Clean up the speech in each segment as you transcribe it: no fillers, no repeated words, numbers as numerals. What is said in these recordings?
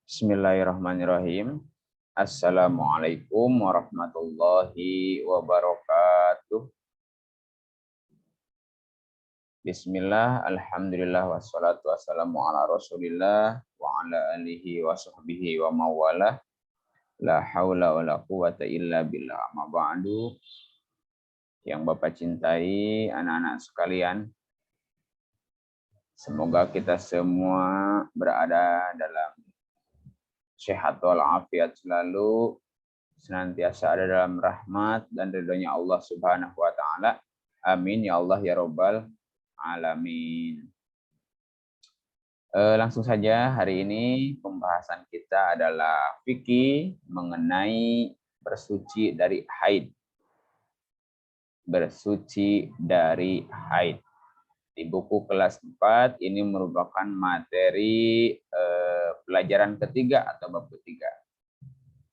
Bismillahirrahmanirrahim. Assalamualaikum warahmatullahi wabarakatuh. Bismillah, alhamdulillah, wassalatu wassalamu ala rasulillah wa ala alihi wa sahbihi wa mawalah. La hawla wa la quwata illa billah. Ma ba'du. Yang Bapak cintai, anak-anak sekalian, semoga kita semua berada dalam sehat walafiat selalu, senantiasa ada dalam rahmat dan ridhonya Allah Subhanahu wa taala. Amin ya Allah ya rabbal alamin. Langsung saja, hari ini pembahasan kita adalah fikih mengenai bersuci dari haid. Bersuci dari haid. Di buku kelas 4 ini merupakan materi pelajaran ketiga atau bab ketiga.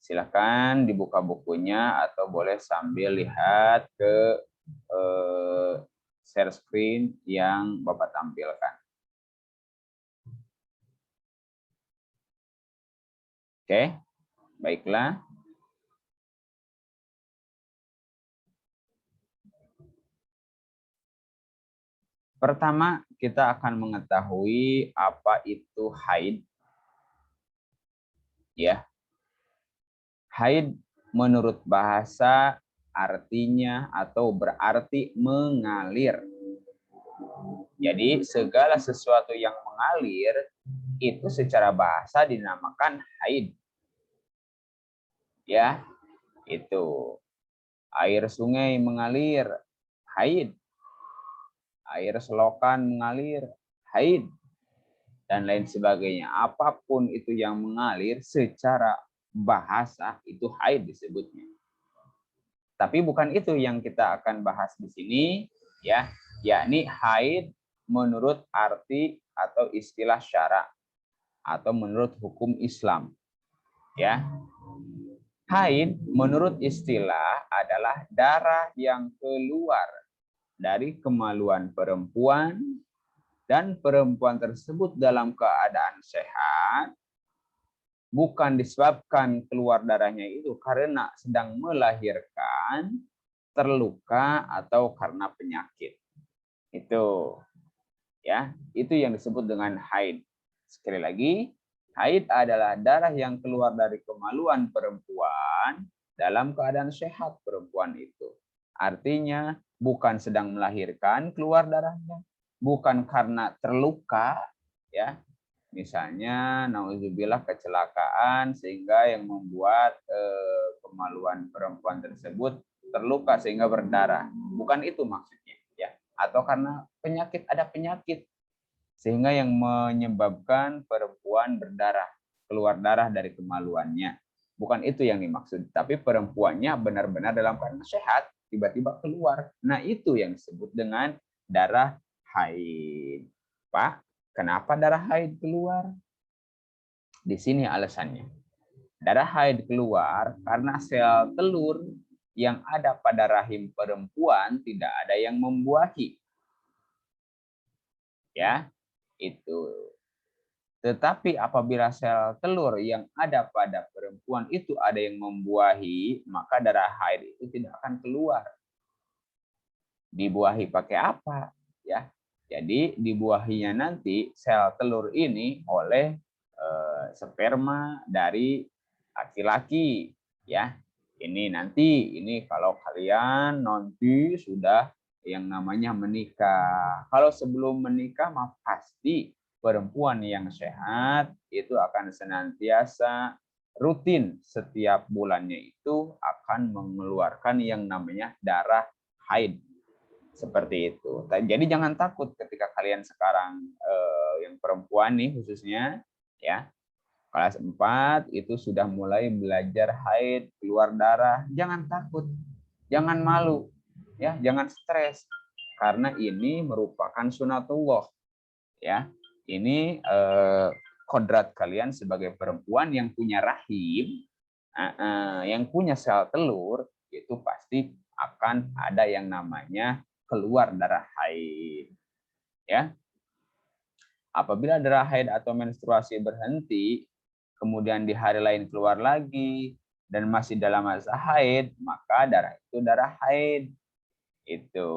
Silakan dibuka bukunya atau boleh sambil lihat ke share screen yang Bapak tampilkan. Oke, baiklah. Pertama, kita akan mengetahui apa itu haid. Ya. Haid menurut bahasa artinya atau berarti mengalir. Jadi segala sesuatu yang mengalir itu secara bahasa dinamakan haid. Ya, itu. Air sungai mengalir, haid. Air selokan mengalir, haid. Dan lain sebagainya. Apapun itu yang mengalir secara bahasa itu haid disebutnya. Tapi bukan itu yang kita akan bahas di sini, ya, yakni haid menurut arti atau istilah syara atau menurut hukum Islam. Ya. Haid menurut istilah adalah darah yang keluar dari kemaluan perempuan dan perempuan tersebut dalam keadaan sehat, bukan disebabkan keluar darahnya itu karena sedang melahirkan, terluka, atau karena penyakit. Itu ya, itu yang disebut dengan haid. Sekali lagi, haid adalah darah yang keluar dari kemaluan perempuan dalam keadaan sehat perempuan itu. Artinya bukan sedang melahirkan keluar darahnya, bukan karena terluka, ya. Misalnya, nauzubillah kecelakaan sehingga yang membuat kemaluan perempuan tersebut terluka sehingga berdarah. Bukan itu maksudnya, ya. Atau karena penyakit, ada penyakit sehingga yang menyebabkan perempuan berdarah, keluar darah dari kemaluannya. Bukan itu yang dimaksud, tapi perempuannya benar-benar dalam keadaan sehat, tiba-tiba keluar. Nah, itu yang disebut dengan darah haid. Pak, kenapa darah haid keluar? Di sini alasannya. Darah haid keluar karena sel telur yang ada pada rahim perempuan tidak ada yang membuahi. Ya, itu. Tetapi apabila sel telur yang ada pada perempuan itu ada yang membuahi, maka darah haid itu tidak akan keluar. Dibuahi pakai apa? Ya, jadi dibuahinya nanti sel telur ini oleh sperma dari laki-laki. Ya, ini nanti kalau kalian nanti sudah yang namanya menikah. Kalau sebelum menikah mah pasti perempuan yang sehat itu akan senantiasa rutin setiap bulannya itu akan mengeluarkan yang namanya darah haid. Seperti itu. Jadi jangan takut ketika kalian sekarang yang perempuan nih khususnya, ya, kelas 4 itu sudah mulai belajar haid, keluar darah. Jangan takut, jangan malu, ya, jangan stres, karena ini merupakan sunatullah. Ya, ini kodrat kalian sebagai perempuan yang punya rahim, yang punya sel telur, itu pasti akan ada yang namanya keluar darah haid. Ya, apabila darah haid atau menstruasi berhenti, kemudian di hari lain keluar lagi, dan masih dalam masa haid, maka darah itu darah haid. Itu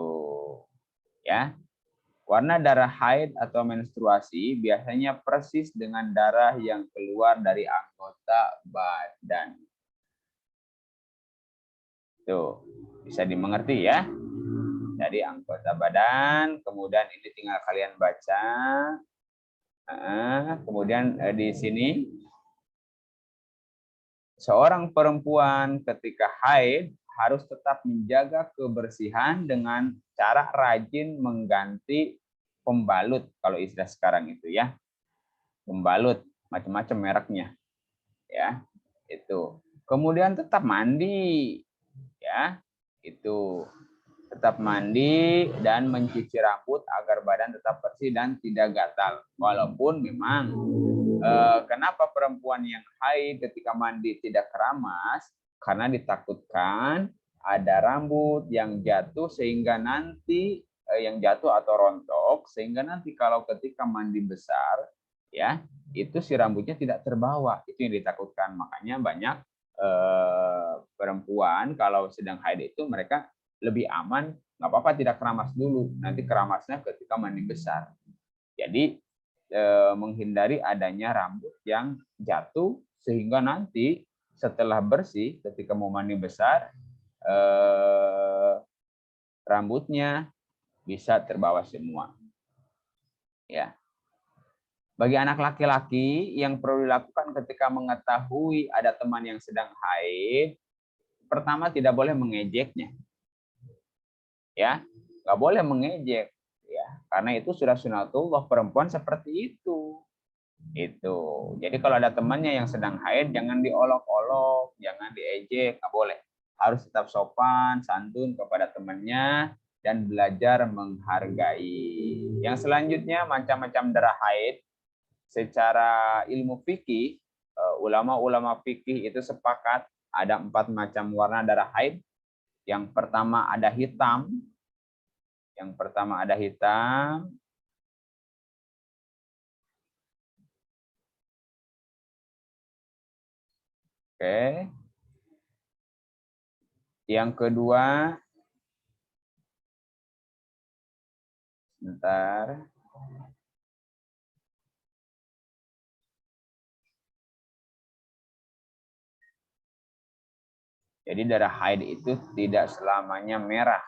ya. Warna darah haid atau menstruasi biasanya persis dengan darah yang keluar dari anggota badan. Tuh, bisa dimengerti ya. Jadi anggota badan, kemudian ini tinggal kalian baca. Kemudian di sini seorang perempuan ketika haid harus tetap menjaga kebersihan dengan cara rajin mengganti pembalut, kalau istilah sekarang itu ya. Pembalut macam-macam mereknya ya. Itu. Kemudian tetap mandi ya. Itu. Tetap mandi dan mencuci rambut agar badan tetap bersih dan tidak gatal. Walaupun memang kenapa perempuan yang haid ketika mandi tidak keramas? Karena ditakutkan ada rambut yang jatuh sehingga nanti yang jatuh atau rontok sehingga nanti kalau ketika mandi besar ya itu si rambutnya tidak terbawa. Itu yang ditakutkan. Makanya banyak perempuan kalau sedang haid itu mereka lebih aman, nggak apa-apa tidak keramas dulu, nanti keramasnya ketika mandi besar. Jadi menghindari adanya rambut yang jatuh sehingga nanti setelah bersih ketika mau mandi besar rambutnya bisa terbawa semua. Ya. Bagi anak laki-laki yang perlu dilakukan ketika mengetahui ada teman yang sedang haid, pertama tidak boleh mengejeknya. Ya, nggak boleh mengejek ya, karena itu sudah sunatullah perempuan seperti itu. Jadi kalau ada temannya yang sedang haid jangan diolok-olok, jangan diejek, nggak boleh. Harus tetap sopan santun kepada temannya dan belajar menghargai. Yang selanjutnya macam-macam darah haid. Secara ilmu fikih, ulama-ulama fikih itu sepakat ada 4 macam warna darah haid. Yang pertama ada hitam. Yang pertama ada hitam. Oke. Yang kedua, sebentar. Jadi darah haid itu tidak selamanya merah.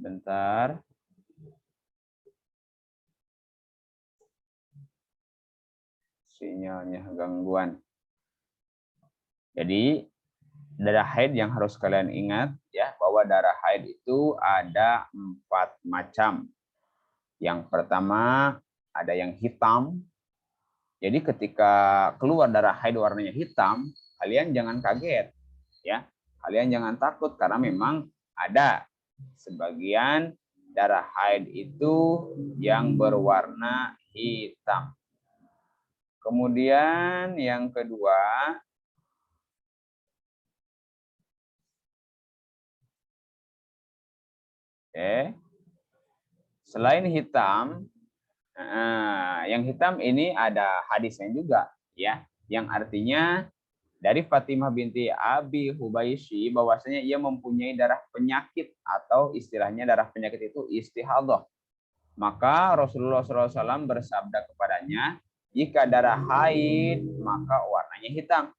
Sebentar. Sinyalnya gangguan. Jadi darah haid yang harus kalian ingat ya, bahwa darah haid itu ada 4 macam. Yang pertama ada yang hitam. Jadi ketika keluar darah haid warnanya hitam, kalian jangan kaget ya. Kalian jangan takut karena memang ada sebagian darah haid itu yang berwarna hitam. Kemudian yang kedua, selain hitam, yang hitam ini ada hadisnya juga ya, yang artinya dari Fatimah binti Abi Hubaisy bahwasanya ia mempunyai darah penyakit atau istilahnya darah penyakit itu istihadah. Maka Rasulullah SAW bersabda kepadanya, jika darah haid maka warnanya hitam.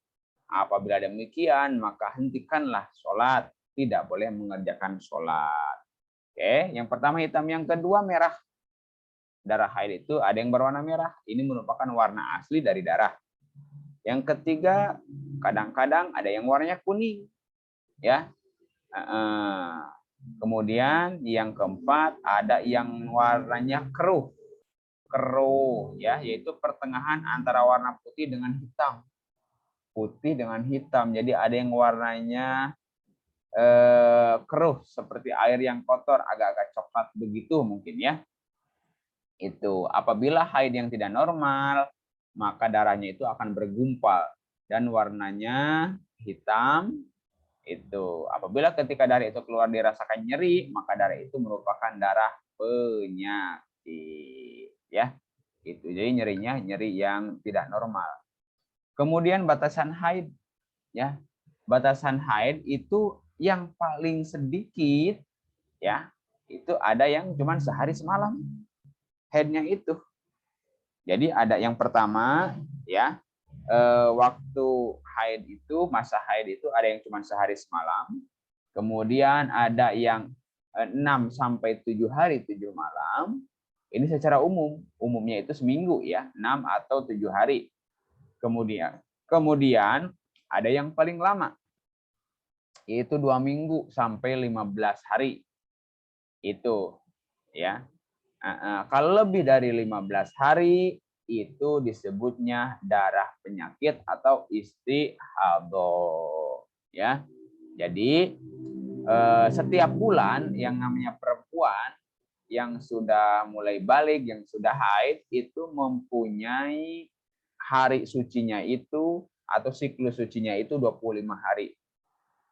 Apabila demikian maka hentikanlah sholat, tidak boleh mengerjakan sholat. Oke, yang pertama hitam, yang kedua merah. Darah haid itu ada yang berwarna merah, ini merupakan warna asli dari darah. Yang ketiga, kadang-kadang ada yang warnanya kuning, ya. Kemudian yang keempat, ada yang warnanya keruh, ya, yaitu pertengahan antara warna putih dengan hitam, Jadi ada yang warnanya keruh seperti air yang kotor, agak-agak coklat begitu mungkin ya. Itu apabila haid yang tidak normal, maka darahnya itu akan bergumpal dan warnanya hitam. Itu apabila ketika darah itu keluar dirasakan nyeri, maka darah itu merupakan darah penyakit, ya. Itu jadi nyerinya nyeri yang tidak normal. Kemudian batasan haid, ya. Batasan haid itu yang paling sedikit, ya. Itu ada yang cuma sehari semalam haidnya itu. Jadi ada yang pertama, ya, waktu haid itu, masa haid itu ada yang cuma sehari semalam. Kemudian ada yang 6 sampai 7 hari 7 malam. Ini secara umum, umumnya itu seminggu ya, 6 atau 7 hari. Kemudian ada yang paling lama, yaitu 2 minggu sampai 15 hari. Itu ya. Kalau lebih dari 15 hari itu disebutnya darah penyakit atau istihadah, ya. Jadi setiap bulan yang namanya perempuan yang sudah mulai balik, yang sudah haid itu mempunyai hari sucinya itu atau siklus sucinya itu 25 hari.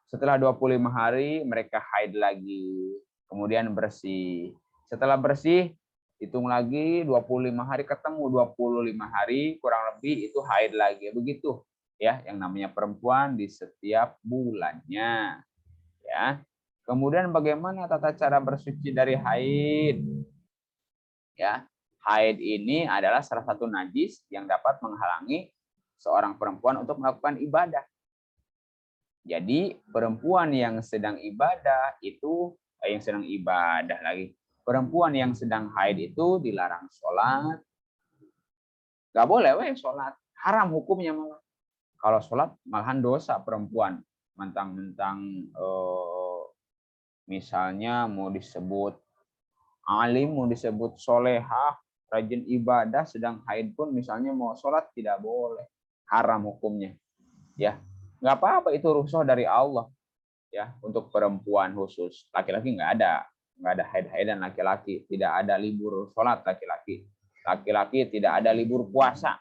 Setelah 25 hari mereka haid lagi, kemudian bersih. Setelah bersih, hitung lagi 25 hari ketemu 25 hari kurang lebih itu haid lagi. Begitu ya yang namanya perempuan di setiap bulannya. Ya. Kemudian bagaimana tata cara bersuci dari haid? Ya. Haid ini adalah salah satu najis yang dapat menghalangi seorang perempuan untuk melakukan ibadah. Jadi perempuan yang sedang ibadah itu perempuan yang sedang haid itu dilarang sholat. Gak boleh sholat, haram hukumnya malah. Kalau sholat malahan dosa perempuan. Mentang-mentang misalnya mau disebut alim, mau disebut solehah, rajin ibadah, sedang haid pun misalnya mau sholat tidak boleh, haram hukumnya. Ya, nggak apa-apa, itu rukhsah dari Allah. Ya, untuk perempuan khusus, laki-laki nggak ada haid-haidan laki-laki, tidak ada libur sholat laki-laki tidak ada libur puasa,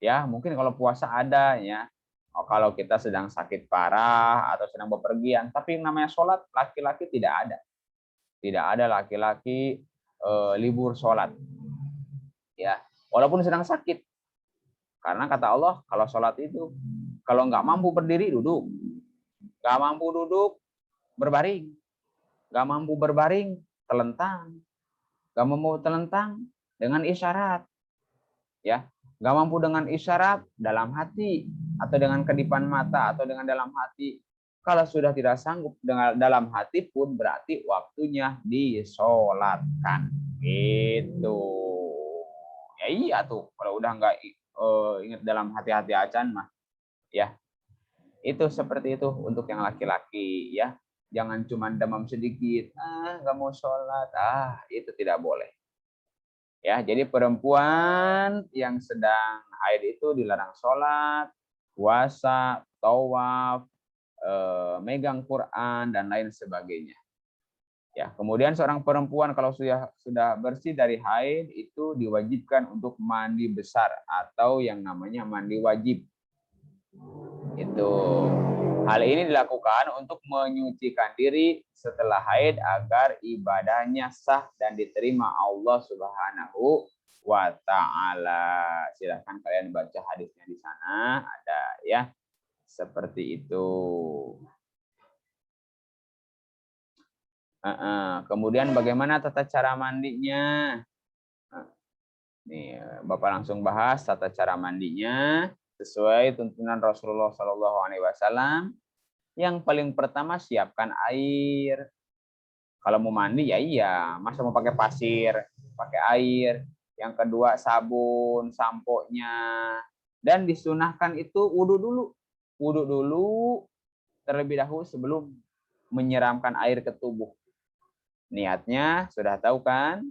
ya mungkin kalau puasa ada ya, kalau kita sedang sakit parah atau sedang bepergian, tapi yang namanya sholat laki-laki tidak ada laki-laki libur sholat, ya walaupun sedang sakit, karena kata Allah kalau sholat itu kalau nggak mampu berdiri duduk, nggak mampu duduk berbaring, nggak mampu berbaring telentang, nggak mampu telentang dengan isyarat, ya nggak mampu dengan isyarat dalam hati atau dengan kedipan mata atau dengan dalam hati. Kalau sudah tidak sanggup dengan dalam hati pun berarti waktunya disolatkan. Gitu. Ya iya tuh kalau udah nggak ingat dalam hati-hati acan mah, ya. Itu seperti itu untuk yang laki-laki ya. Jangan cuma demam sedikit, nggak mau sholat, itu tidak boleh. Ya, jadi perempuan yang sedang haid itu dilarang sholat, puasa, tawaf, megang Quran dan lain sebagainya. Ya, kemudian seorang perempuan kalau sudah bersih dari haid itu diwajibkan untuk mandi besar atau yang namanya mandi wajib. Itu. Hal ini dilakukan untuk menyucikan diri setelah haid agar ibadahnya sah dan diterima Allah Subhanahu wa ta'ala. Silahkan kalian baca hadisnya di sana, ada ya. Seperti itu. Kemudian bagaimana tata cara mandinya? Nih, Bapak langsung bahas tata cara mandinya sesuai tuntunan Rasulullah Shallallahu Alaihi Wasallam. Yang paling pertama siapkan air. Kalau mau mandi ya iya, masa mau pakai pasir, pakai air. Yang kedua sabun, sampo-nya. Dan disunahkan itu wudhu dulu. Wudhu dulu terlebih dahulu sebelum menyiramkan air ke tubuh. Niatnya sudah tahu kan?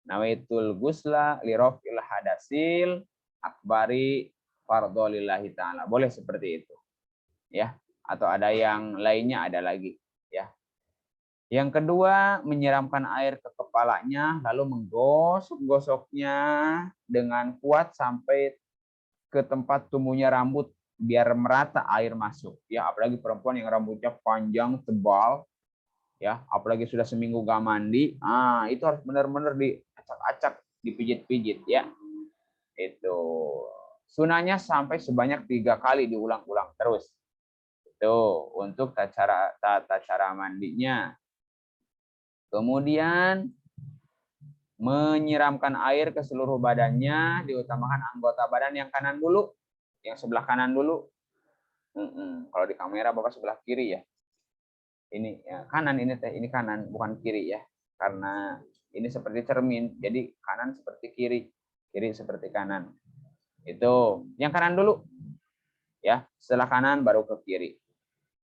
Nawaitul gusla lirofil hadasil akbari fardholillahi ta'ala. Boleh seperti itu. Ya, atau ada yang lainnya, ada lagi, ya. Yang kedua, menyiramkan air ke kepalanya lalu menggosok-gosoknya dengan kuat sampai ke tempat tumbuhnya rambut biar merata air masuk. Ya, apalagi perempuan yang rambutnya panjang tebal, ya, apalagi sudah seminggu gak mandi, itu harus benar-benar diacak-acak, dipijit-pijit, ya. Itu sunahnya sampai sebanyak 3 kali diulang-ulang terus. Itu untuk tata cara mandinya. Kemudian menyiramkan air ke seluruh badannya, diutamakan anggota badan yang kanan dulu, yang sebelah kanan dulu. Kalau di kamera Bapak sebelah kiri ya. Ini ya, kanan ini kanan bukan kiri ya, karena ini seperti cermin, jadi kanan seperti kiri seperti kanan. Itu yang kanan dulu ya, setelah kanan baru ke kiri.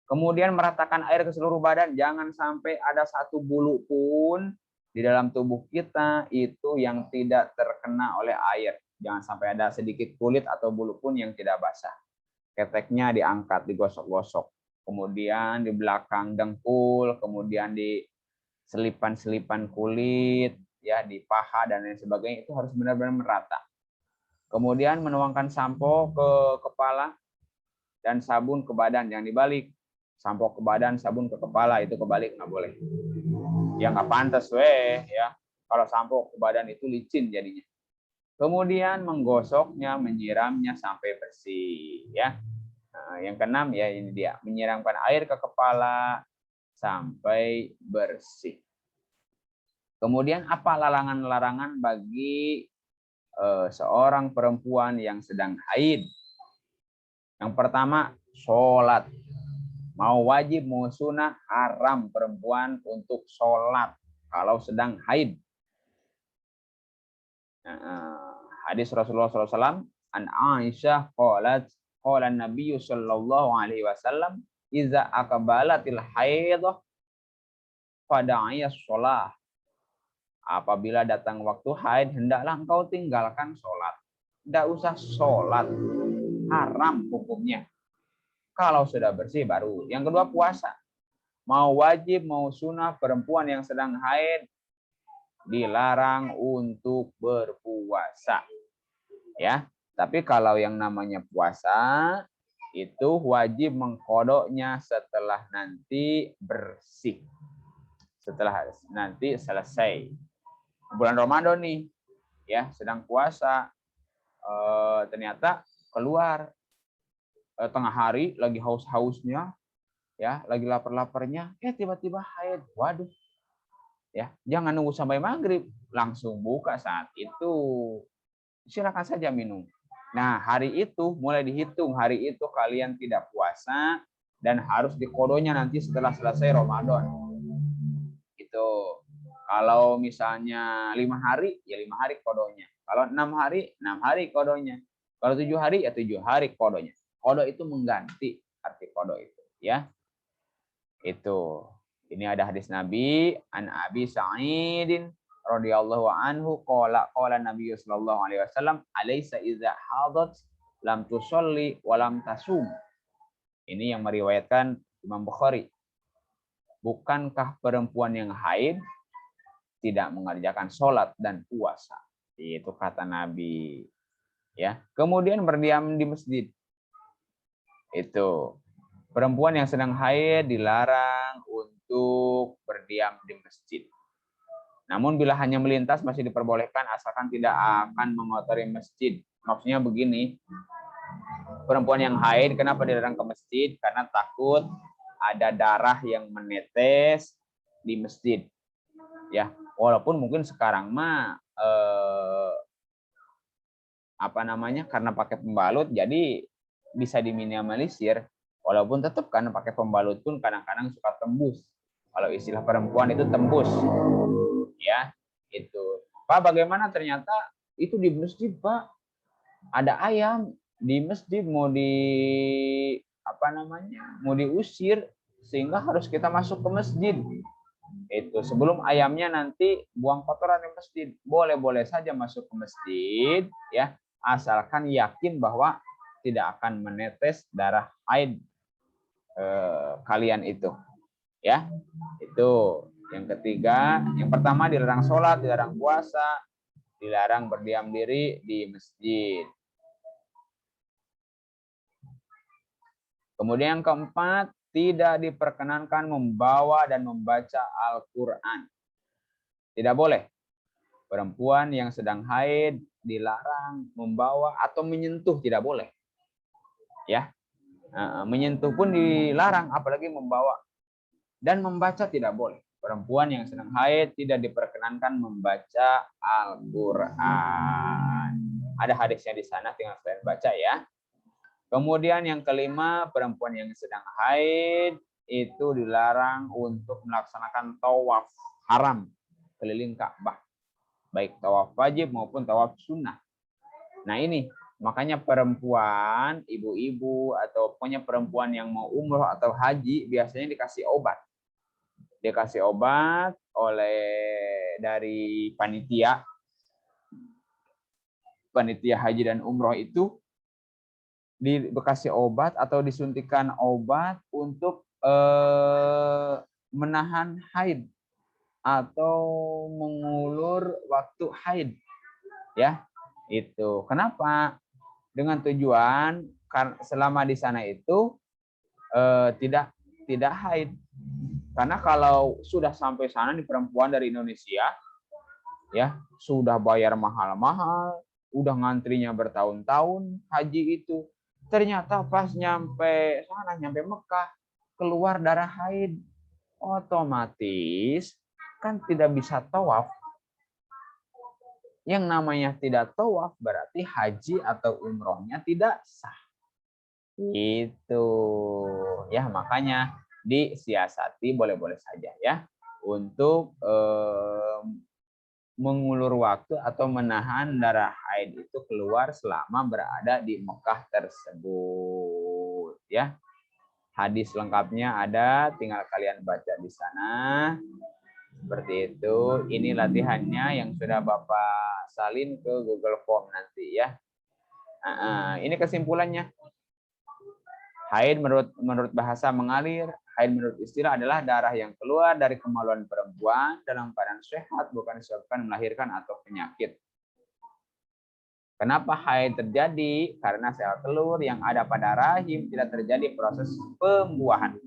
Kemudian meratakan air ke seluruh badan, jangan sampai ada satu bulu pun di dalam tubuh kita itu yang tidak terkena oleh air. Jangan sampai ada sedikit kulit atau bulu pun yang tidak basah. Keteknya diangkat, digosok-gosok. Kemudian di belakang dengkul, kemudian di selipan-selipan kulit, ya di paha dan lain sebagainya, itu harus benar-benar merata. Kemudian menuangkan sampo ke kepala dan sabun ke badan, yang dibalik. Sampo ke badan, sabun ke kepala, itu kebalik, nggak boleh. Ya nggak pantas ya. Kalau sampo ke badan itu licin jadinya. Kemudian menggosoknya, menyiramnya sampai bersih, ya. Nah, yang keenam ya ini dia, menyiramkan air ke kepala sampai bersih. Kemudian apa larangan-larangan bagi seorang perempuan yang sedang haid? Yang pertama, sholat. Mau wajib, mau sunnah, haram perempuan untuk sholat kalau sedang haid. Hadis Rasulullah SAW, an Aisyah qalat qala Nabi sallallahu alaihi wasallam iza aqbalatil haidah fada'iyas sholah. Apabila datang waktu haid, hendaklah engkau tinggalkan sholat. Tidak usah sholat, haram hukumnya. Kalau sudah bersih baru. Yang kedua, puasa. Mau wajib, mau sunnah, perempuan yang sedang haid dilarang untuk berpuasa. Ya, tapi kalau yang namanya puasa itu wajib mengkodoknya setelah nanti bersih. Setelah nanti selesai. Bulan Ramadan nih, ya sedang puasa, ternyata keluar tengah hari lagi haus-hausnya, ya lagi lapar-laparnya, tiba-tiba haid. Waduh, ya jangan nunggu sampai maghrib, langsung buka saat itu, silakan saja minum. Nah hari itu mulai dihitung, hari itu kalian tidak puasa dan harus dikodonya nanti setelah selesai Ramadan. Itu kalau misalnya 5 hari ya 5 hari kodonya, kalau 6 hari 6 hari kodonya, kalau 7 hari ya 7 hari kodonya. Kodo itu mengganti arti kodo itu, ya. Itu. Ini ada hadis Nabi an Abi Sa'idin radhiyallahu anhu qala Nabi sallallahu alaihi wasallam alaysa idza hadat lam tusalli wa lam tasum. Ini yang meriwayatkan Imam Bukhari. Bukankah perempuan yang haid tidak mengerjakan sholat dan puasa? Itu kata Nabi. Ya, kemudian berdiam di masjid. Itu perempuan yang sedang haid dilarang untuk berdiam di masjid. Namun bila hanya melintas masih diperbolehkan asalkan tidak akan mengotori masjid. Maksudnya begini, perempuan yang haid kenapa dilarang ke masjid? Karena takut ada darah yang menetes di masjid. Ya, walaupun mungkin sekarang mah karena pakai pembalut jadi bisa diminimalisir. Walaupun tetap karena pakai pembalut pun kadang-kadang suka tembus. Kalau istilah perempuan itu tembus. Ya, itu. Pak, bagaimana ternyata itu di masjid, Pak? Ada ayam di masjid mau mau diusir sehingga harus kita masuk ke masjid. Itu sebelum ayamnya nanti buang kotoran di masjid. Boleh-boleh saja masuk ke masjid ya, asalkan yakin bahwa tidak akan menetes darah haid kalian itu. Ya. Itu. Yang ketiga, yang pertama dilarang sholat, dilarang puasa, dilarang berdiam diri di masjid. Kemudian yang keempat, tidak diperkenankan membawa dan membaca Al-Quran. Tidak boleh. Perempuan yang sedang haid dilarang membawa atau menyentuh, tidak boleh. Ya, menyentuh pun dilarang, apalagi membawa. Dan membaca tidak boleh. Perempuan yang sedang haid tidak diperkenankan membaca Al-Quran. Ada hadisnya di sana, tinggal kalian baca ya. Kemudian yang kelima, perempuan yang sedang haid itu dilarang untuk melaksanakan tawaf haram keliling Ka'bah. Baik tawaf wajib maupun tawaf sunnah. Nah ini, makanya perempuan, ibu-ibu, atau pokoknya perempuan yang mau umroh atau haji, biasanya dikasih obat. Dikasih obat dari panitia haji dan umroh itu, dikasih obat atau disuntikan obat untuk menahan haid atau mengulur waktu haid. Ya, itu. Kenapa? Dengan tujuan selama di sana itu tidak haid. Karena kalau sudah sampai sana di perempuan dari Indonesia, ya sudah bayar mahal-mahal, udah ngantrinya bertahun-tahun haji itu, ternyata pas nyampe sana, nyampe Mekah, keluar darah haid, otomatis kan tidak bisa tawaf. Yang namanya tidak tawaf berarti haji atau umrohnya tidak sah. Itu ya, makanya disiasati boleh-boleh saja ya untuk mengulur waktu atau menahan darah haid itu keluar selama berada di Mekah tersebut ya. Hadis lengkapnya ada, tinggal kalian baca di sana. Seperti itu. Ini latihannya yang sudah Bapak salin ke Google Form nanti ya. Ini kesimpulannya. Haid menurut bahasa mengalir, haid menurut istilah adalah darah yang keluar dari kemaluan perempuan dalam keadaan sehat, bukan disebabkan melahirkan atau penyakit. Kenapa haid terjadi? Karena sel telur yang ada pada rahim tidak terjadi proses pembuahan.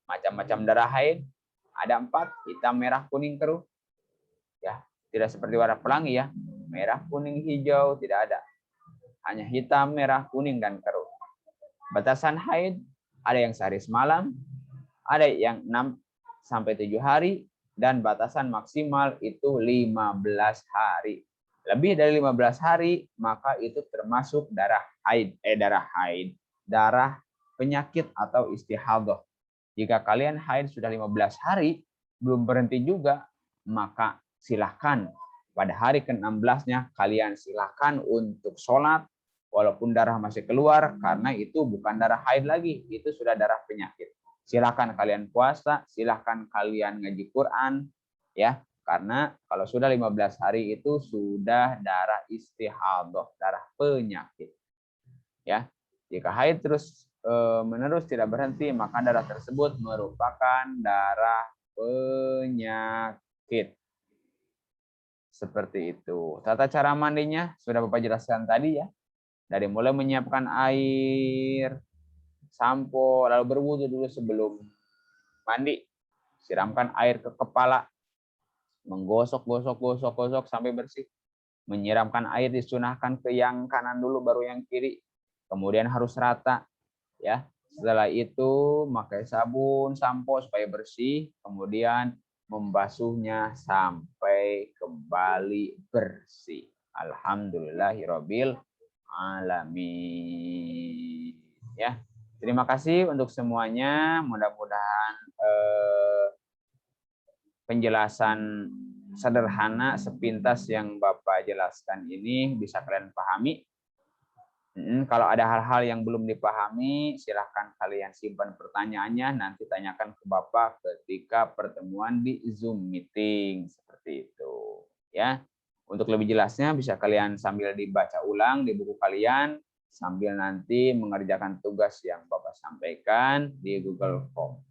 Macam-macam darah haid ada 4, hitam, merah, kuning, keruh. Ya, tidak seperti warna pelangi ya. Merah, kuning, hijau tidak ada. Hanya hitam, merah, kuning, dan keruh. Batasan haid ada yang sehari semalam, ada yang 6 sampai 7 hari, dan batasan maksimal itu 15 hari. Lebih dari 15 hari, maka itu termasuk darah penyakit atau istihadhah. Jika kalian haid sudah 15 hari, belum berhenti juga, maka silahkan pada hari ke-16-nya kalian silahkan untuk sholat, walaupun darah masih keluar, karena itu bukan darah haid lagi, itu sudah darah penyakit. Silahkan kalian puasa, silahkan kalian ngaji Quran, ya, karena kalau sudah 15 hari itu sudah darah istihadhah, darah penyakit. Ya, jika haid terus menerus tidak berhenti, maka darah tersebut merupakan darah penyakit. Seperti itu. Tata cara mandinya sudah Bapak jelaskan tadi ya. Dari mulai menyiapkan air, sampo, lalu berwudu dulu sebelum mandi. Siramkan air ke kepala. menggosok sampai bersih. Menyiramkan air disunahkan ke yang kanan dulu baru yang kiri. Kemudian harus rata ya. Setelah itu pakai sabun, sampo supaya bersih, kemudian membasuhnya sampai kembali bersih. Alhamdulillahirabbil alamin. Ya. Terima kasih untuk semuanya. Mudah-mudahan penjelasan sederhana sepintas yang Bapak jelaskan ini bisa kalian pahami. Kalau ada hal-hal yang belum dipahami, silahkan kalian simpan pertanyaannya, nanti tanyakan ke Bapak ketika pertemuan di Zoom meeting seperti itu. Ya, untuk lebih jelasnya bisa kalian sambil dibaca ulang di buku kalian, sambil nanti mengerjakan tugas yang Bapak sampaikan di Google Form.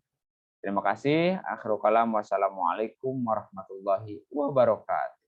Terima kasih. Akhirul kalam. Wassalamualaikum warahmatullahi wabarakatuh.